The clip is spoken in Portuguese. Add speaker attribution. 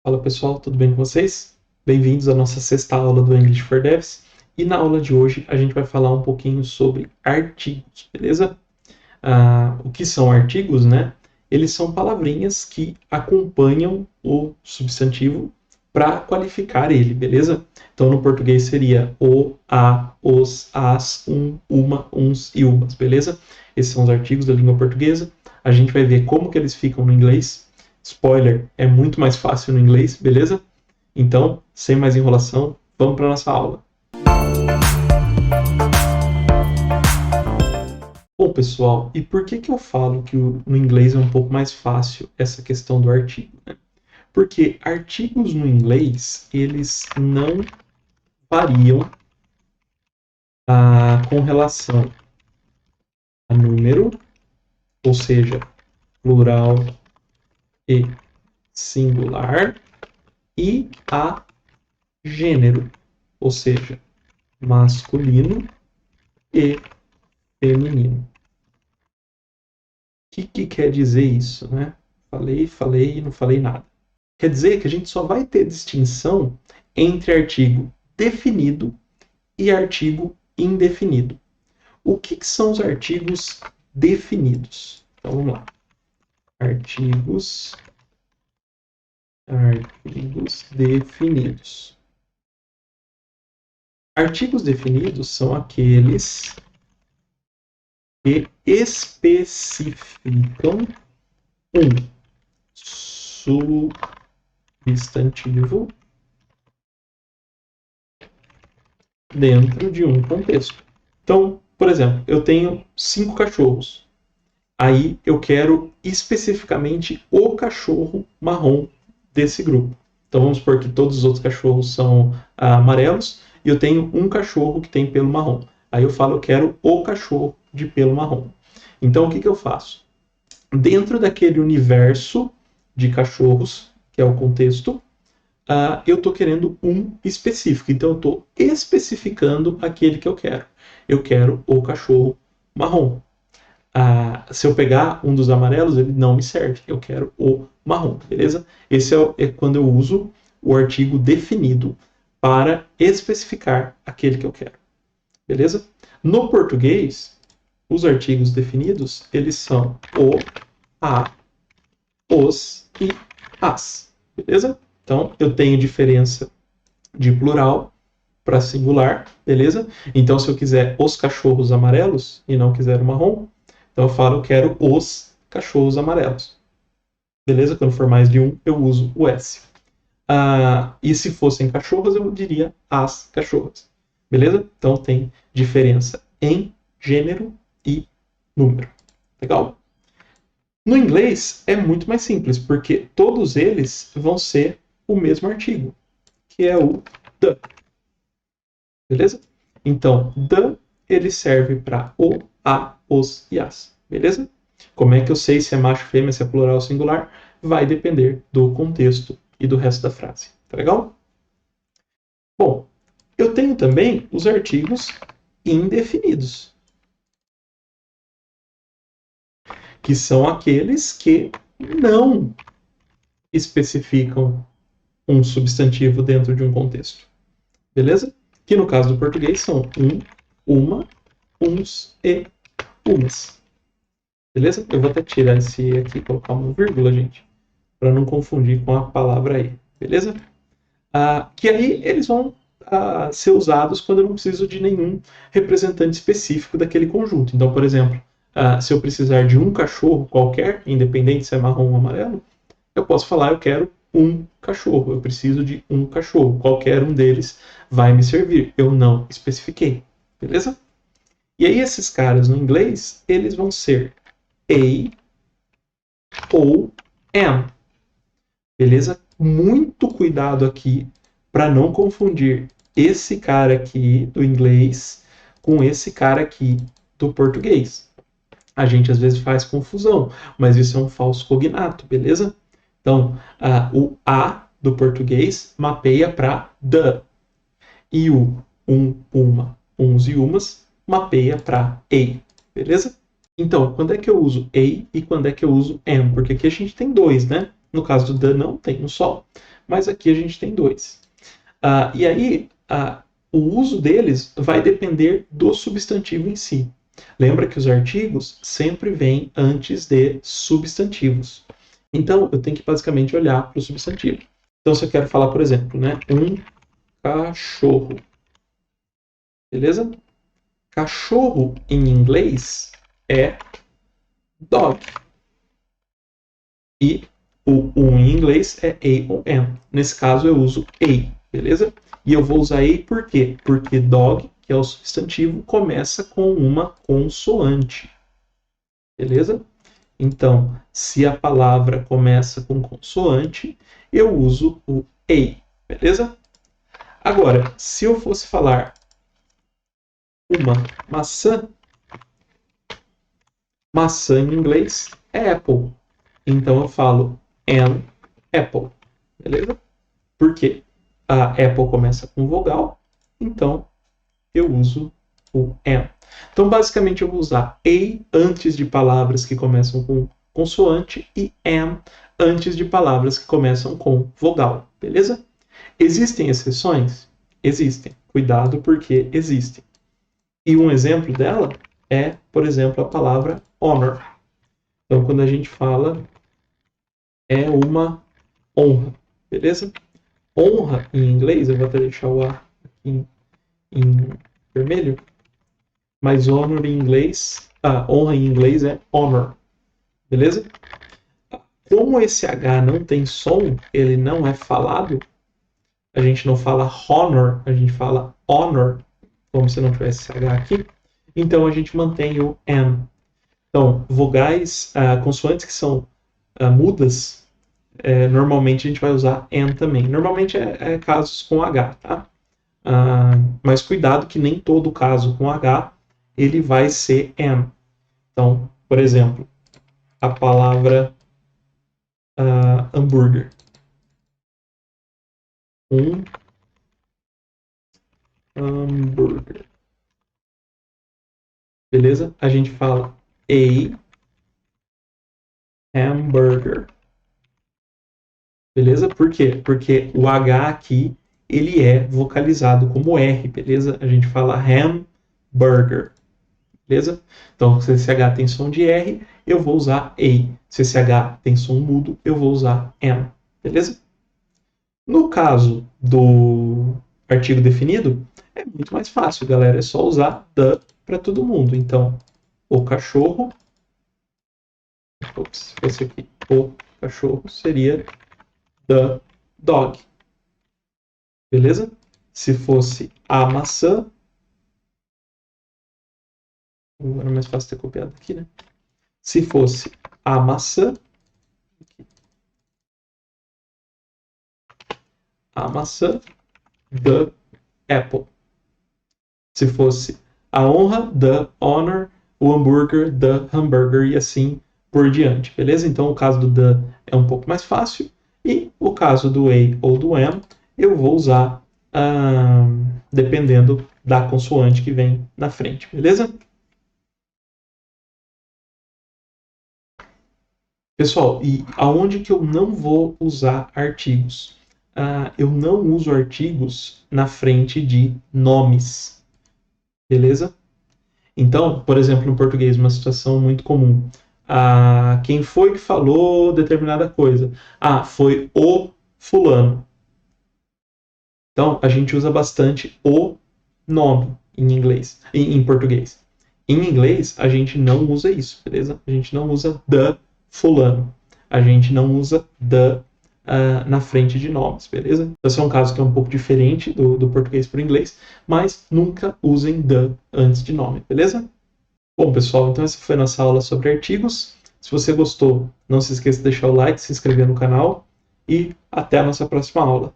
Speaker 1: Fala pessoal, tudo bem com vocês? Bem-vindos à nossa sexta aula do English for Devs. E na aula de hoje a gente vai falar um pouquinho sobre artigos, beleza? O que são artigos, né? Eles são palavrinhas que acompanham o substantivo para qualificar ele, beleza? Então no português seria o, a, os, as, uma, uns e umas, beleza? Esses são os artigos da língua portuguesa. A gente vai ver como que eles ficam no inglês. Spoiler, é muito mais fácil no inglês, beleza? Então, sem mais enrolação, vamos para a nossa aula. Bom, pessoal, e por que eu falo que no inglês é um pouco mais fácil essa questão do artigo, né? Porque artigos no inglês, eles não variam com relação a número, ou seja, plural e singular, e a gênero, ou seja, masculino e feminino. O que quer dizer isso, né? Falei e não falei nada. Quer dizer que a gente só vai ter distinção entre artigo definido e artigo indefinido. O que são os artigos definidos? Então vamos lá. Artigos definidos. Artigos definidos são aqueles que especificam um substantivo dentro de um contexto. Então, por exemplo, eu tenho 5 cachorros. Aí eu quero especificamente o cachorro marrom desse grupo. Então vamos supor que todos os outros cachorros são amarelos e eu tenho um cachorro que tem pelo marrom. Aí eu falo, eu quero o cachorro de pelo marrom. Então o que eu faço? Dentro daquele universo de cachorros, que é o contexto, eu estou querendo um específico. Então eu estou especificando aquele que eu quero. Eu quero o cachorro marrom. Se eu pegar um dos amarelos, ele não me serve. Eu quero o marrom, beleza? Esse é quando eu uso o artigo definido para especificar aquele que eu quero. Beleza? No português, os artigos definidos, eles são o, a, os e as. Beleza? Então, eu tenho diferença de plural para singular, beleza? Então, se eu quiser os cachorros amarelos e não quiser o marrom, então eu falo, eu quero os cachorros amarelos. Beleza? Quando for mais de um, eu uso o S. E se fossem cachorras, eu diria as cachorras. Beleza? Então tem diferença em gênero e número. Legal? No inglês é muito mais simples, porque todos eles vão ser o mesmo artigo, que é o the. Beleza? Então, the, ele serve para o, a, os e as. Beleza? Como é que eu sei se é macho, fêmea, se é plural ou singular? Vai depender do contexto e do resto da frase. Tá legal? Bom, eu tenho também os artigos indefinidos, que são aqueles que não especificam um substantivo dentro de um contexto. Beleza? Que no caso do português são um, uma, uns e umas. Beleza? Eu vou até tirar esse aqui e colocar uma vírgula, gente, para não confundir com a palavra aí. Beleza? Que aí eles vão ser usados quando eu não preciso de nenhum representante específico daquele conjunto. Então, por exemplo, se eu precisar de um cachorro qualquer, independente se é marrom ou amarelo, eu posso falar, eu quero um cachorro, eu preciso de um cachorro, qualquer um deles vai me servir. Eu não especifiquei, beleza? E aí esses caras no inglês, eles vão ser a ou am, beleza? Muito cuidado aqui para não confundir esse cara aqui do inglês com esse cara aqui do português. A gente às vezes faz confusão, mas isso é um falso cognato, beleza? Então, o a do português mapeia para the. E o uma, uns e umas mapeia para a. Beleza? Então, quando é que eu uso a e quando é que eu uso am? Porque aqui a gente tem dois, né? No caso do the não, tem um só. mas aqui a gente tem 2. E aí, o uso deles vai depender do substantivo em si. Lembra que os artigos sempre vêm antes de substantivos. Então, eu tenho que basicamente olhar para o substantivo. Então, se eu quero falar, por exemplo, né, um cachorro. Beleza? Cachorro em inglês é dog. E o em inglês é a ou am. Nesse caso, eu uso a. Beleza? E eu vou usar a por quê? Porque dog, que é o substantivo, começa com uma consoante. Beleza? Então, se a palavra começa com consoante, eu uso o a. Beleza? Agora, se eu fosse falar uma maçã, maçã em inglês é apple. Então eu falo an apple. Beleza? Por quê? A apple começa com vogal, então eu uso o am. Então, basicamente, eu vou usar a antes de palavras que começam com consoante e am antes de palavras que começam com vogal. Beleza? Existem exceções? Existem. Cuidado, porque existem. E um exemplo dela é, por exemplo, a palavra honor. Então, quando a gente fala, é uma honra. Beleza? Honra em inglês, eu vou até deixar o A aqui em vermelho, mas honor em inglês, honra em inglês é honor. Beleza? Como esse H não tem som, ele não é falado, a gente não fala honor, a gente fala honor, como se não tivesse esse H aqui, então a gente mantém o am. Então, vogais, consoantes que são mudas, normalmente a gente vai usar am também. Normalmente é casos com H, tá? Mas cuidado que nem todo caso com H ele vai ser am. Então, por exemplo, a palavra hambúrguer. Um hambúrguer. Beleza? A gente fala a hamburger. Beleza? Por quê? Porque o H aqui ele é vocalizado como R, beleza? A gente fala hamburger. Beleza? Então, se esse H tem som de R, eu vou usar A. Se esse H tem som mudo, eu vou usar M. Beleza? No caso do artigo definido, é muito mais fácil, galera. É só usar the para todo mundo. Então, o cachorro. Se fosse aqui, o cachorro seria the dog. Beleza? Se fosse a maçã. Era mais fácil ter copiado aqui, né? Se fosse a maçã. A maçã, the apple. Se fosse a honra, the honor, o hambúrguer, the hamburger e assim por diante, beleza? Então o caso do the é um pouco mais fácil e o caso do a ou do am eu vou usar dependendo da consoante que vem na frente, beleza? Pessoal, e aonde que eu não vou usar artigos? Eu não uso artigos na frente de nomes, beleza? Então, por exemplo, no português, uma situação muito comum. Quem foi que falou determinada coisa? Foi o fulano. Então, a gente usa bastante o nome em inglês, em português. Em inglês, a gente não usa isso, beleza? A gente não usa the fulano. A gente não usa the na frente de nomes, beleza? Esse é um caso que é um pouco diferente do português para o inglês, mas nunca usem the antes de nome, beleza? Bom, pessoal, então essa foi a nossa aula sobre artigos. Se você gostou, não se esqueça de deixar o like, se inscrever no canal e até a nossa próxima aula.